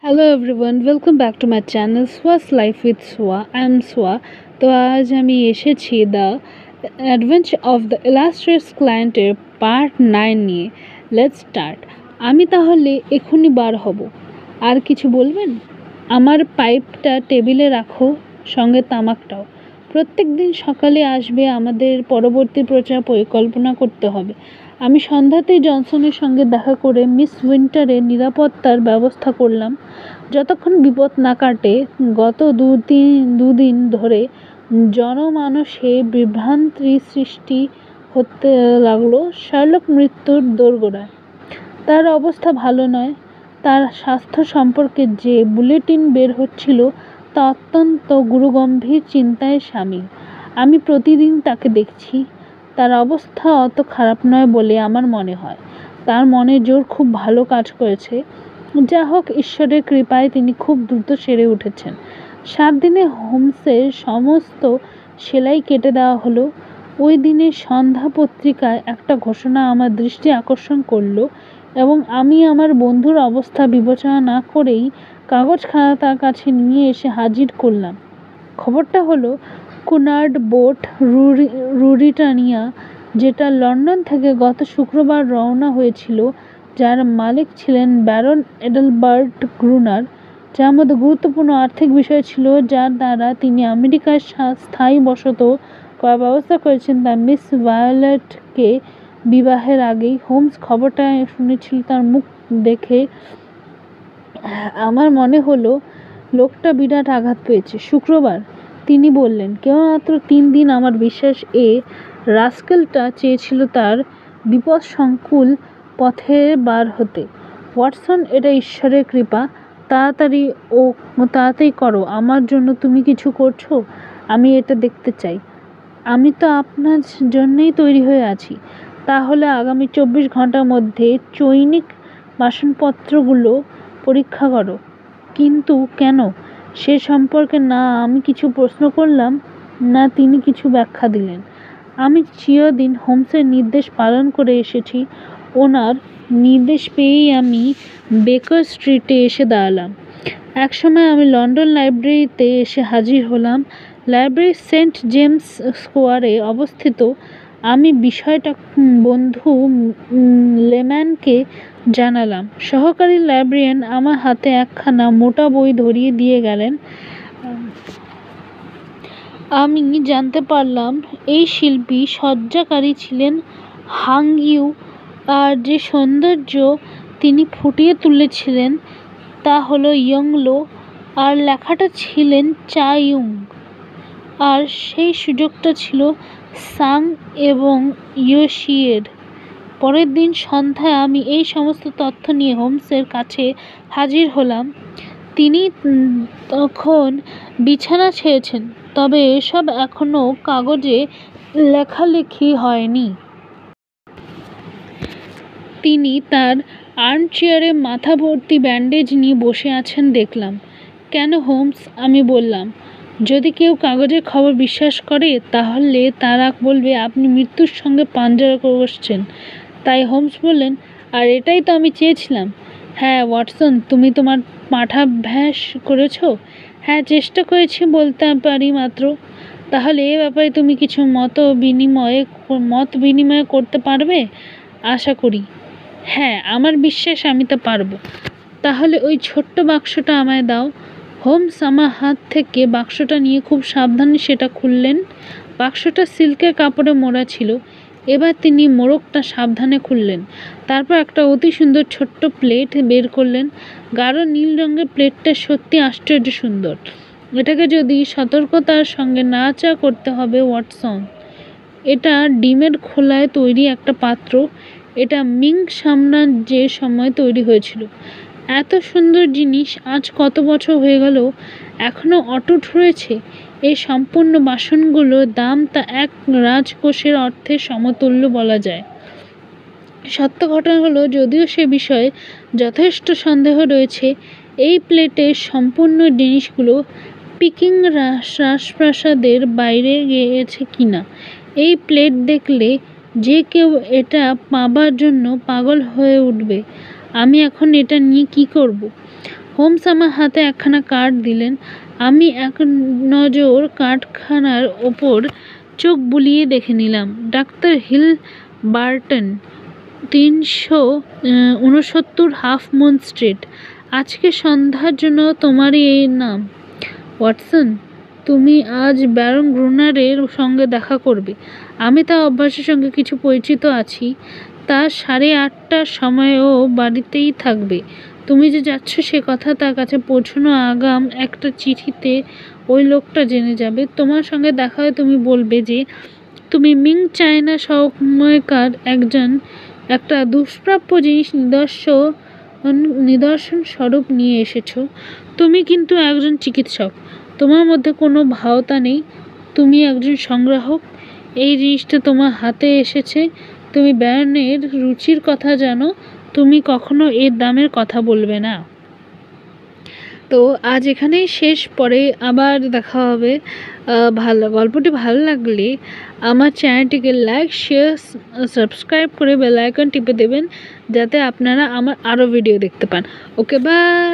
Hello everyone, welcome back to my channel Soya's life with Soya. I am Soya. তো আজ আমি এসেছি the adventure of the illustrious ক্লায়েন্টের part 9 নিয়ে। Let's start. আমি তাহলে এক্ষুনি বার হব। আর কিছু বলবেন? আমার পাইপটা টেবিলে রাখো, সঙ্গে তামাকটাও। প্রত্যেক দিন সকালে আসবে, আমাদের পরবর্তী প্রচার পরিকল্পনা করতে হবে। আমি সন্ধ্যাতেই জনসনের সঙ্গে দেখা করে মিস উইন্টারের নিরাপত্তার ব্যবস্থা করলাম। যতক্ষণ বিপদ না কাটে। গত দুদিন ধরে জনমানসে বিভ্রান্তি সৃষ্টি হতে লাগলো শার্লক মৃত্যুর দোরগোড়ায়। তার অবস্থা ভালো নয়। তার স্বাস্থ্য সম্পর্কে যে বুলেটিন বের হচ্ছিল তা অত্যন্ত গুরুগম্ভীর চিন্তায় সামিল। আমি প্রতিদিন তাকে দেখছি। তার অবস্থা অত খারাপ নয় বলে আমার মনে হয়। তার মনে জোর খুব ভালো কাজ করেছে। যা হোক, ঈশ্বরের কৃপায় তিনি খুব দ্রুত সেরে উঠেছেন। 7 দিনে হোমসের সমস্ত সেলাই কেটে দেওয়া হলো। ওই দিনের সন্ধ্যা পত্রিকায় একটা ঘোষণা আমার দৃষ্টি আকর্ষণ করলো এবং আমি আমার বন্ধুর অবস্থা বিবেচনা না করেই কাগজখানা তার কাছে নিয়ে এসে হাজির করলাম। খবরটা হলো কুনার্ড বোট রুরিটানিয়া, যেটা লন্ডন থেকে গত শুক্রবার রওনা হয়েছিল, যার মালিক ছিলেন ব্যারন এডেলবার্ট গ্রুনার। যার মধ্যে গুরুত্বপূর্ণ আর্থিক বিষয় ছিল, যার দ্বারা তিনি আমেরিকায় স্থায়ী বসত করার ব্যবস্থা করেছেন তার মিস ভায়োলেটকে বিবাহের আগেই। হোমস খবরটা শুনেছিল। তার মুখ দেখে আমার মনে হলো লোকটা বিরাট আঘাত পেয়েছে। শুক্রবার, তিনি বললেন, কেবলমাত্র 3 দিন। আমার বিশ্বাস রাস্কেলটা চেয়েছিল তার বিপদসংকুল পথে বার হতে। ওয়াটসন, এটা ঈশ্বরের কৃপা। তাড়াতাড়ি করো। আমার জন্য তুমি কিছু করছো? আমি এটা দেখতে চাই। আমি তো আপনার জন্যই তৈরি হয়ে আছি। তাহলে আগামী 24 ঘন্টার মধ্যে চৈনিক বাসনপত্রগুলো পরীক্ষা করো। কিন্তু কেন? সে সম্পর্কে না আমি কিছু প্রশ্ন করলাম, না তিনি কিছু ব্যাখ্যা দিলেন। আমি চিরদিন হোমসের নির্দেশ পালন করে এসেছি। ওনার নির্দেশ পেয়েই আমি বেকার স্ট্রিটে এসে দাঁড়ালাম। একসময় আমি লন্ডন লাইব্রেরিতে এসে হাজির হলাম। লাইব্রেরি সেন্ট জেমস স্কোয়ারে অবস্থিত। আমি বিষয়টা বন্ধু লেম্যানকে জানালাম। সহকারী লাইব্রেরিয়ান আমার হাতে একখানা মোটা বই ধরিয়ে দিয়ে গেলেন। আমি জানতে পারলাম এই শিল্পী সজ্জাকারী ছিলেন হাংইউ, আর যে সৌন্দর্য তিনি ফুটিয়ে তুলেছিলেন তা হলো ইয়ংলো, আর লেখাটা ছিলেন চা ইউং, আর সেই সুযোগটা ছিল সাং এবং ইয়োশিয়ের। পরের দিন সন্ধ্যায় আমি এই সমস্ত তথ্য নিয়ে হোমসের কাছে হাজির হলাম। তিনি তখন বিছানা ছেড়েছেন, তবে এসব এখনো কাগজে লেখালেখি হয়নি। তিনি তার আর্মচেয়ারে মাথা ভর্তি ব্যান্ডেজ নিয়ে বসে আছেন দেখলাম। কেন হোমস? আমি বললাম, যদি কেউ কাগজের খবর বিশ্বাস করে তাহলে তারা বলবে আপনি মৃত্যুর সঙ্গে পাঞ্জা কষছেন। তাই হোমস বললেন, আর এটাই তো আমি চেয়েছিলাম। হ্যাঁ ওয়াটসন, তুমি তোমার পাঠাভ্যাস করেছো? হ্যাঁ, চেষ্টা করেছি বলতে পারি মাত্র। তাহলে এ ব্যাপারে তুমি কিছু মত বিনিময় করতে পারবে? আশা করি। হ্যাঁ, আমার বিশ্বাস আমি তা পারবো। তাহলে ওই ছোট্ট বাক্সটা আমায় দাও। হোমস আমার হাত থেকে বাক্সটা নিয়ে খুব সাবধানে সেটা খুললেন। বাক্সটা সিল্কের কাপড়ে মোড়া ছিল। এবার তিনি মোড়কটা সাবধানে খুললেন। তারপর একটা অতি সুন্দর ছোট্ট প্লেট বের করলেন। গাঢ় নীল রঙের প্লেটটা সত্যি আশ্চর্য সুন্দর। এটাকে যদি সতর্কতার সঙ্গে নাড়াচাড়া করতে হবে ওয়াটসন। এটা ডিমের খোলায় তৈরি একটা পাত্র। এটা মিং সাম্রাজ্যের সময় তৈরি হয়েছিল। এত সুন্দর জিনিস আজ কত বছর হয়ে গেল এখনো অটুট রয়েছে। এই সম্পূর্ণ বাসনগুলোর দাম তা এক রাজকোষের অর্থের সমতুল্য বলা যায়। সত্য ঘটনা হলো, যদিও সে বিষয়ে যথেষ্ট সন্দেহ রয়েছে, এই প্লেটের সম্পূর্ণ জিনিসগুলো পিকিং রাজপ্রাসাদের বাইরে গিয়েছে কিনা। এই প্লেট দেখলে যে কেউ এটা পাবার জন্য পাগল হয়ে উঠবে। আমি এখন এটা নিয়ে কি করব? হোমস আমার হাতে একখানা কার্ড দিলেন। আমি এক নজর কার্ডখানার ওপর চোখ বুলিয়ে দেখে নিলাম। Doctor Hill Barton, 369 Half Moon Street. আজকে সন্ধ্যার জন্য তোমারই এই নাম। ওয়াটসন, তুমি আজ ব্যারন গ্রুনারের সঙ্গে দেখা করবে। আমি তার অভ্যাসের সঙ্গে কিছু পরিচিত আছি। তা 8:30টার সময়ও বাড়িতেই থাকবে। তুমি যে যাচ্ছ সে কথা তার কাছে পৌঁছানো আগাম একটা চিঠিতে ওই লোকটা জেনে যাবে। তোমার সঙ্গে দেখা হয়ে তুমি বলবে যে তুমি মিং চায়না সময়কার একটা দুষ্প্রাপ্য জিনিস নিদর্শন স্বরূপ নিয়ে এসেছো। তুমি কিন্তু একজন চিকিৎসক, তোমার মধ্যে কোনো ভাওতা নেই। তুমি একজন সংগ্রাহক। এই জিনিসটা তোমার হাতে এসেছে। তুমি ব্যারনের রুচির কথা জানো। তুমি কখনো এর দামের কথা বলবে না। তো আজ এখানেই শেষ, পরে আবার দেখা হবে। গল্পটি ভালো লাগলে আমার চ্যানেলটিকে লাইক, শেয়ার, সাবস্ক্রাইব করে বেল আইকন টিপে দেবেন, যাতে আপনারা আমার আরও ভিডিও দেখতে পান। ওকে, বাই।